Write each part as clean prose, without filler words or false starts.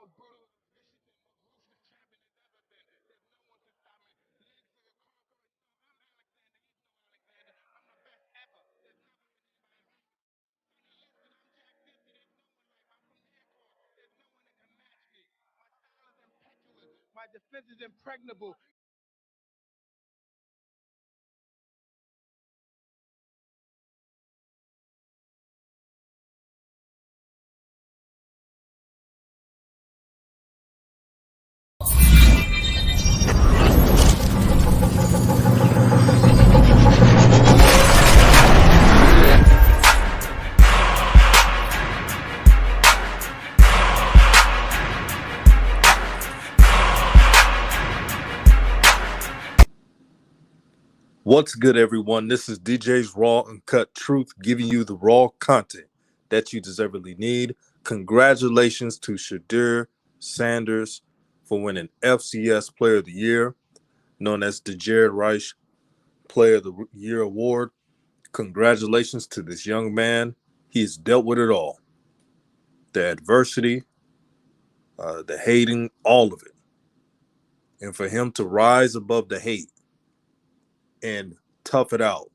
My defense is impregnable. What's good, everyone? This is DJ's Raw Uncut Truth, giving you the raw content that you deservedly need. Congratulations to Shedeur Sanders for winning FCS Player of the Year, known as the Jared Reich Player of the Year Award. Congratulations to this young man. He's dealt with it all, the adversity, the hating, all of it. And for him to rise above the hate and tough it out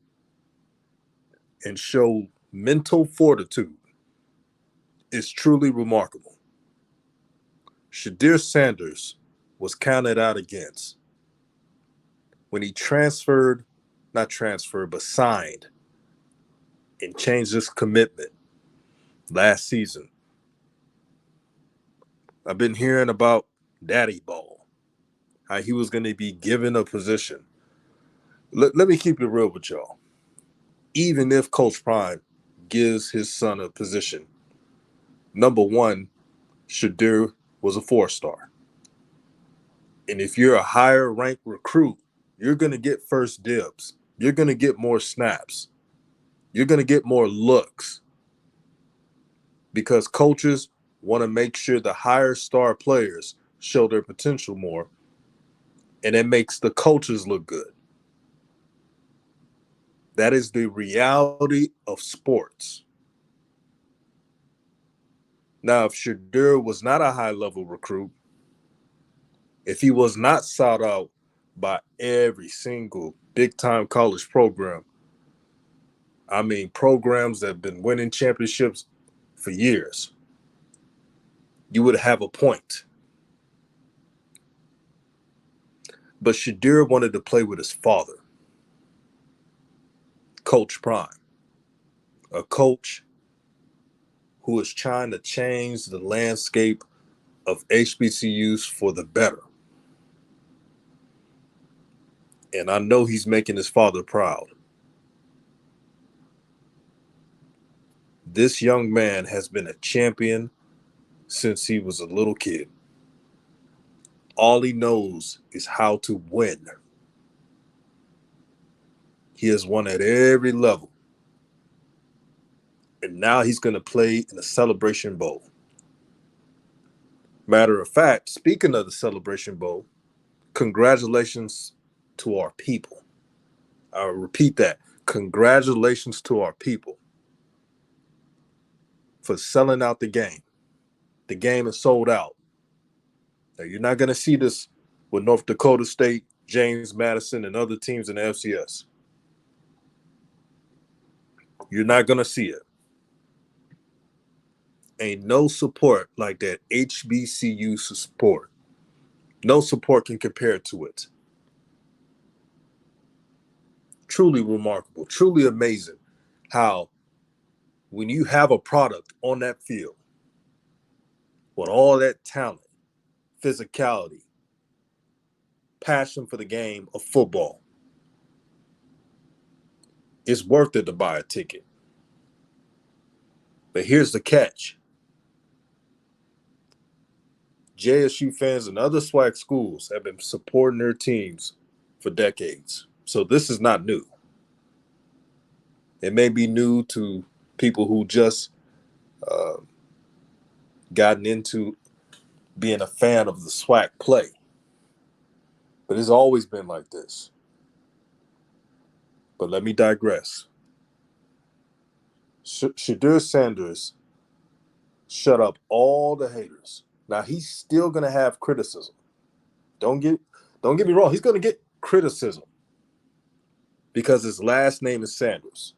and show mental fortitude is truly remarkable. Shedeur Sanders was counted out against when he not transferred, but signed and changed his commitment last season. I've been hearing about Daddy Ball, how he was going to be given a position. Let me keep it real with y'all. Even if Coach Prime gives his son a position, number one, Shedeur was a 4-star. And if you're a higher ranked recruit, you're going to get first dibs. You're going to get more snaps. You're going to get more looks because coaches want to make sure the higher star players show their potential more, and it makes the coaches look good. That is the reality of sports. Now, if Shedeur was not a high-level recruit, if he was not sought out by every single big-time college program, I mean programs that have been winning championships for years, you would have a point. But Shedeur wanted to play with his father, Coach Prime, a coach who is trying to change the landscape of HBCUs for the better. And I know he's making his father proud. This young man has been a champion since he was a little kid. All he knows is how to win. He has won at every level. And now he's going to play in the Celebration Bowl. Matter of fact, speaking of the Celebration Bowl, congratulations to our people. I'll repeat that. Congratulations to our people for selling out the game. The game is sold out. Now, you're not going to see this with North Dakota State, James Madison, and other teams in the FCS. You're not going to see it. Ain't no support like that HBCU support. No support can compare to it. Truly remarkable, truly amazing how when you have a product on that field with all that talent, physicality, passion for the game of football, it's worth it to buy a ticket. But here's the catch. JSU fans and other SWAC schools have been supporting their teams for decades. So this is not new. It may be new to people who just gotten into being a fan of the SWAC play. But it's always been like this. But let me digress. Shedeur Sanders shut up all the haters. Now he's still gonna have criticism. Don't get don't get me wrong. He's gonna get criticism because his last name is Sanders.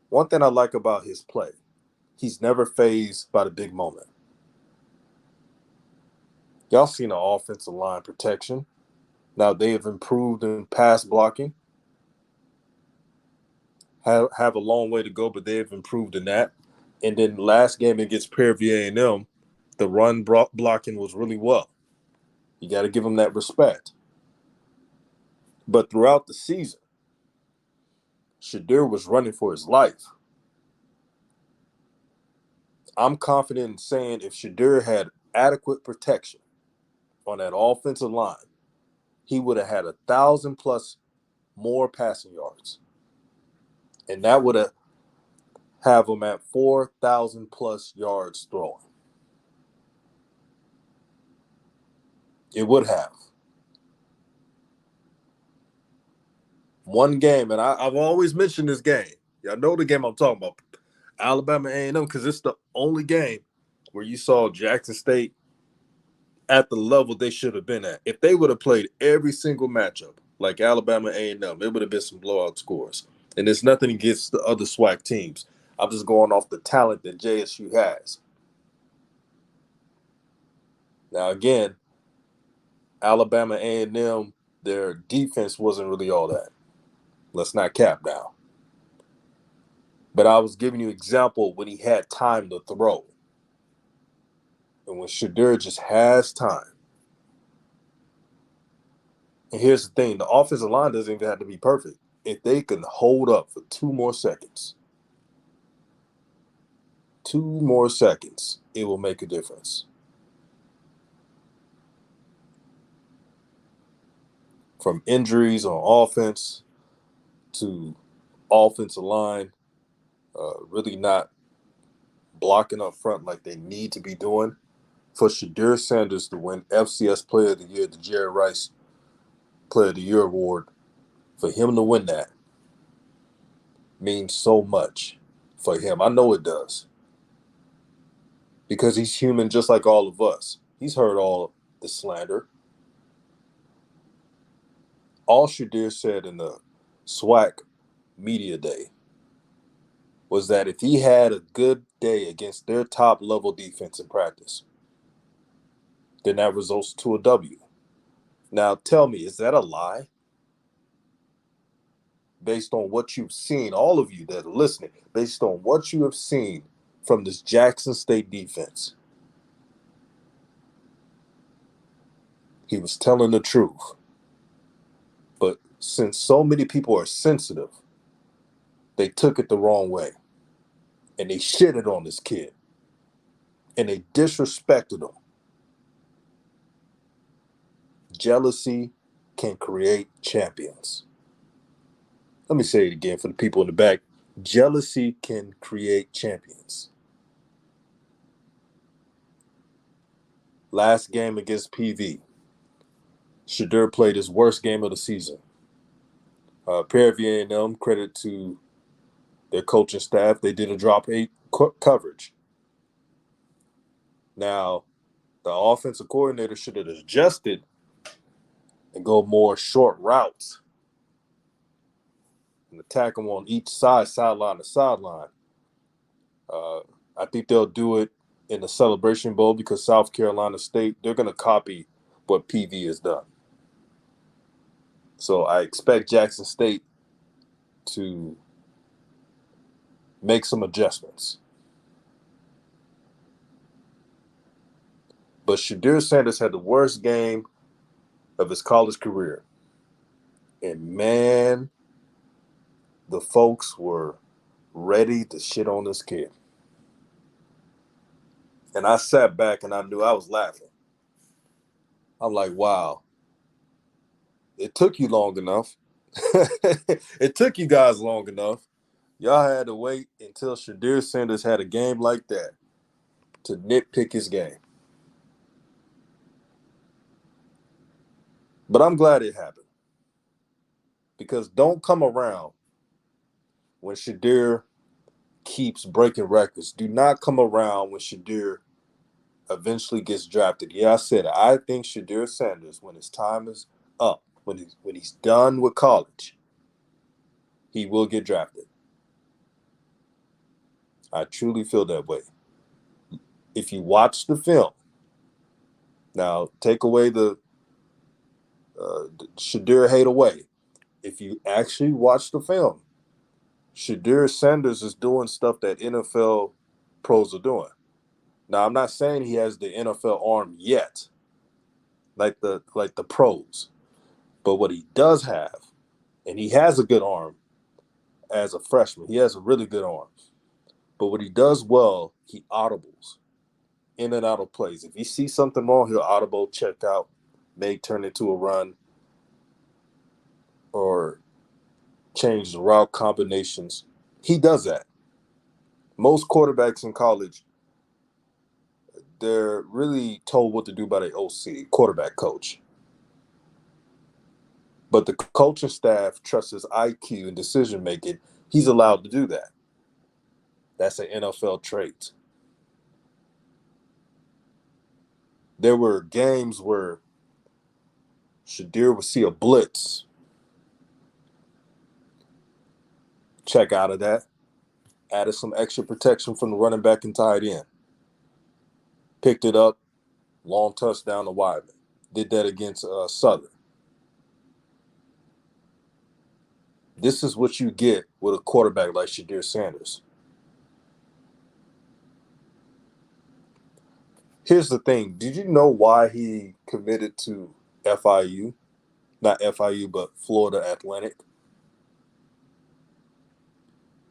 One thing I like about his play, he's never fazed by the big moment. Y'all seen the offensive line protection. Now they have improved in pass blocking. Have a long way to go, but they have improved in that. And then last game against Prairie View A&M, the run blocking was really well. You got to give them that respect. But throughout the season, Shedeur was running for his life. I'm confident in saying if Shedeur had adequate protection on that offensive line, he would have had 1,000 plus more passing yards. And that would have him at 4,000 plus yards throwing. It would have. One game, and I've always mentioned this game. Y'all know the game I'm talking about. Alabama A&M, because it's the only game where you saw Jackson State at the level they should have been at. If they would have played every single matchup like Alabama A&M, it would have been some blowout scores. And there's nothing against the other SWAC teams. I'm just going off the talent that JSU has. Now, again, Alabama A&M, their defense wasn't really all that. Let's not cap now. But I was giving you an example when he had time to throw. And when Shedeur just has time. And here's the thing, the offensive line doesn't even have to be perfect. If they can hold up for 2 more seconds, it will make a difference. From injuries on offense to offensive line, really not blocking up front like they need to be doing. For Shedeur Sanders to win FCS Player of the Year, the Jerry Rice Player of the Year award, for him to win that means so much for him. I know it does. Because he's human just like all of us. He's heard all the slander. All Shedeur said in the SWAC media day was that if he had a good day against their top level defense in practice, then that results to a W. Now tell me, is that a lie? Based on what you've seen, all of you that are listening, based on what you have seen from this Jackson State defense, he was telling the truth. But since so many people are sensitive, they took it the wrong way. And they shitted on this kid. And they disrespected him. Jealousy can create champions. Let me say it again for the people in the back. Jealousy can create champions. Last game against PV, Shedeur played his worst game of the season. Prairie View A&M, credit to their coaching staff, they did a drop 8 coverage. Now, the offensive coordinator should have adjusted and go more short routes and attack them on each side, sideline to sideline. I think they'll do it in the Celebration Bowl because South Carolina State, they're going to copy what PV has done. So I expect Jackson State to make some adjustments. But Shedeur Sanders had the worst game of his college career. And man, the folks were ready to shit on this kid. And I sat back and I knew I was laughing. I'm like, wow, it took you long enough. It took you guys long enough. Y'all had to wait until Shedeur Sanders had a game like that to nitpick his game. But I'm glad it happened. Because don't come around when Shedeur keeps breaking records. Do not come around when Shedeur eventually gets drafted. Yeah, I said it. I think Shedeur Sanders, when his time is up, when he's done with college, he will get drafted. I truly feel that way. If you watch the film, now take away the Shedeur hate away. If you actually watch the film, Shedeur Sanders is doing stuff that NFL pros are doing. Now, I'm not saying he has the NFL arm yet, like the pros, but what he does have, and he has a good arm as a freshman. He has a really good arm. But what he does well, he audibles in and out of plays. If he sees something wrong, he'll audible, check out, may turn into a run, or change the route combinations. He does that. Most quarterbacks in college, they're really told what to do by the OC, quarterback coach. But the coaching staff trusts his IQ and decision making. He's allowed to do that. That's an NFL trait. There were games where Shedeur would see a blitz, check out of that, added some extra protection from the running back and tight end, picked it up, long touchdown to Wyman. Did that against Southern. This is what you get with a quarterback like Shedeur Sanders. Here's the thing. Did you know why he committed to FIU? Not FIU, but Florida Atlantic.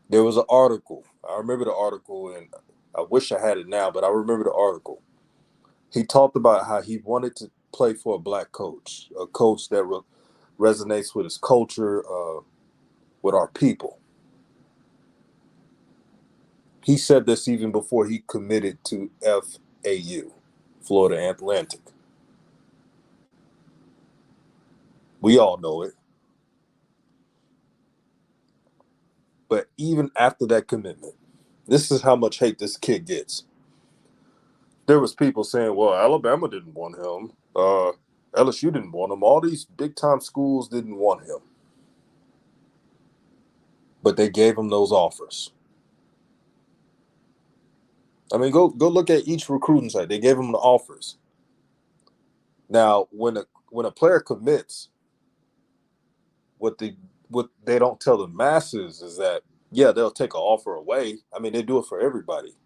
There was an article. I remember the article, and I wish I had it now, but I remember the article. He talked about how he wanted to play for a black coach, a coach that resonates with his culture, with our people. He said this even before he committed to FAU, Florida Atlantic. We all know it. But even after that commitment, this is how much hate this kid gets. There was people saying, well, Alabama didn't want him. LSU didn't want him. All these big-time schools didn't want him. But they gave him those offers. I mean, go look at each recruiting site. They gave him the offers. Now, when a player commits, what they don't tell the masses is that, yeah, they'll take an offer away. I mean, they do it for everybody.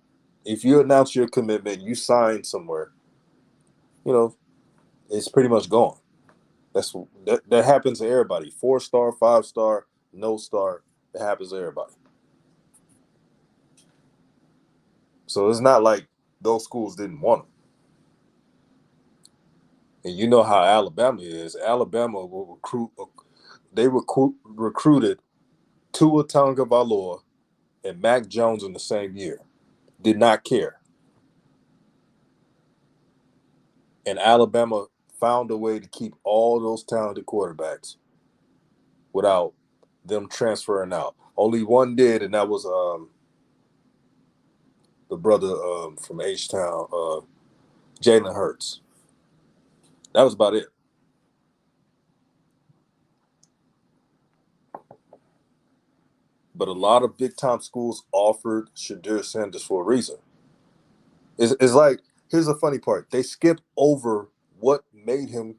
If you announce your commitment, you sign somewhere, you know, it's pretty much gone. That happens to everybody. 4-star, 5-star, no star. It happens to everybody. So it's not like those schools didn't want him. And you know how Alabama is. Alabama will recruit. They recruited Tua Tagovailoa and Mac Jones in the same year. Did not care. And Alabama found a way to keep all those talented quarterbacks without them transferring out. Only one did, and that was the brother from H-Town, Jalen Hurts. That was about it. But a lot of big-time schools offered Shedeur Sanders for a reason. It's like, here's the funny part. They skipped over what made him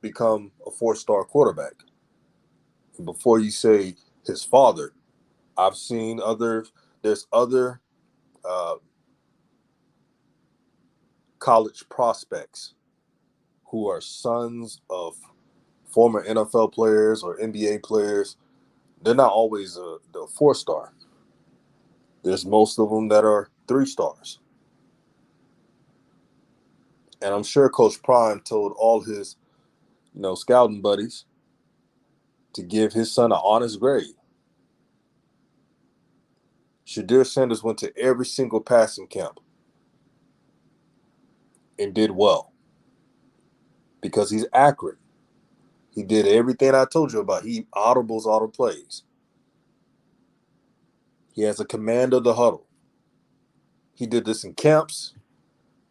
become a 4-star quarterback. And before you say his father, I've seen there's other uh, college prospects who are sons of former NFL players or NBA players. They're not always the 4-star. There's most of them that are 3 stars. And I'm sure Coach Prime told all his, scouting buddies to give his son an honest grade. Shedeur Sanders went to every single passing camp and did well because he's accurate. He did everything I told you about. He audibles all the plays. He has a command of the huddle. He did this in camps,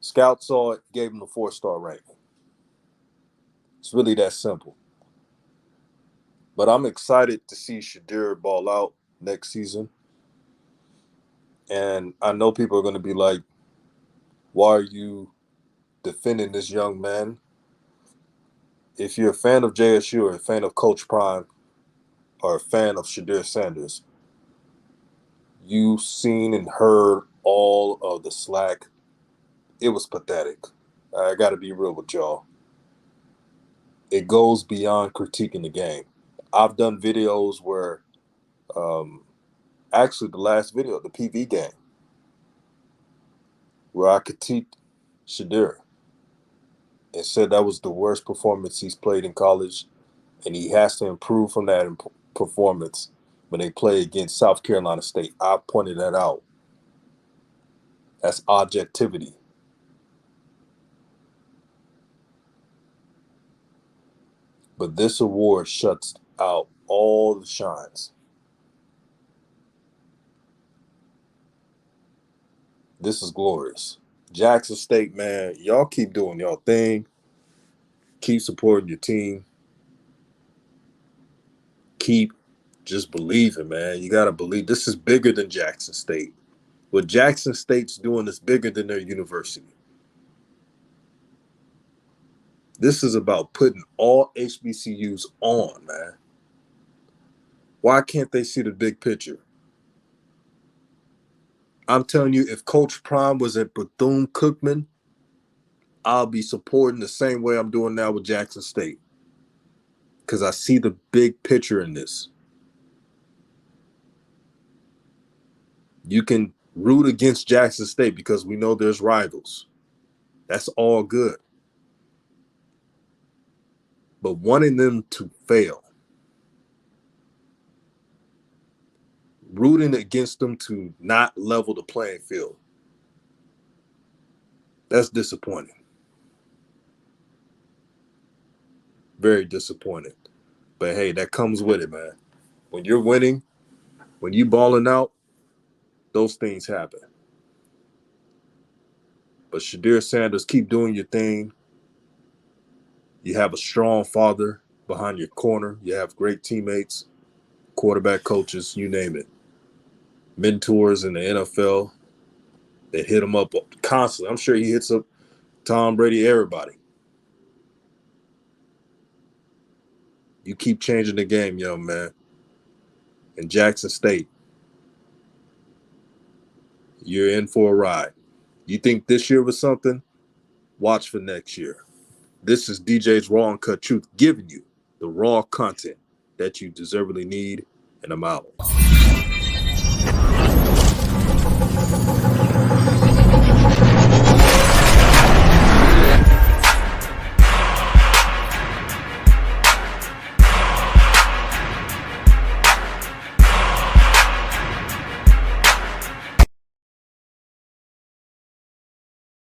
Scout saw it, gave him a 4-star ranking. It's really that simple. But I'm excited to see Shedeur ball out next season. And I know people are going to be like, why are you defending this young man? If you're a fan of JSU or a fan of Coach Prime or a fan of Shedeur Sanders, you've seen and heard all of the slack. It was pathetic. I got to be real with y'all. It goes beyond critiquing the game. I've done videos where, actually, the last video, the PV game, where I critiqued Shedeur and said that was the worst performance he's played in college, and he has to improve from that performance when they play against South Carolina State. I pointed that out. That's objectivity. But this award shuts out all the shines. This is glorious. Jackson State, man, y'all keep doing y'all thing. Keep supporting your team. Keep just believing, man. You got to believe. This is bigger than Jackson State. What Jackson State's doing is bigger than their university. This is about putting all HBCUs on, man. Why can't they see the big picture? I'm telling you, if Coach Prime was at Bethune-Cookman, I'll be supporting the same way I'm doing now with Jackson State. Because I see the big picture in this. You can root against Jackson State because we know there's rivals. That's all good. But wanting them to fail, rooting against them to not level the playing field, that's disappointing. Very disappointing. But hey, that comes with it, man. When you're winning, when you balling out, those things happen. But Shedeur Sanders, keep doing your thing. You have a strong father behind your corner. You have great teammates, quarterback coaches, you name it. Mentors in the NFL that hit him up constantly. I'm sure he hits up Tom Brady, everybody. You keep changing the game, young man. In Jackson State, you're in for a ride. You think this year was something? Watch for next year. This is DJ's Raw and Cut Truth giving you the raw content that you deservedly need, and I'm out.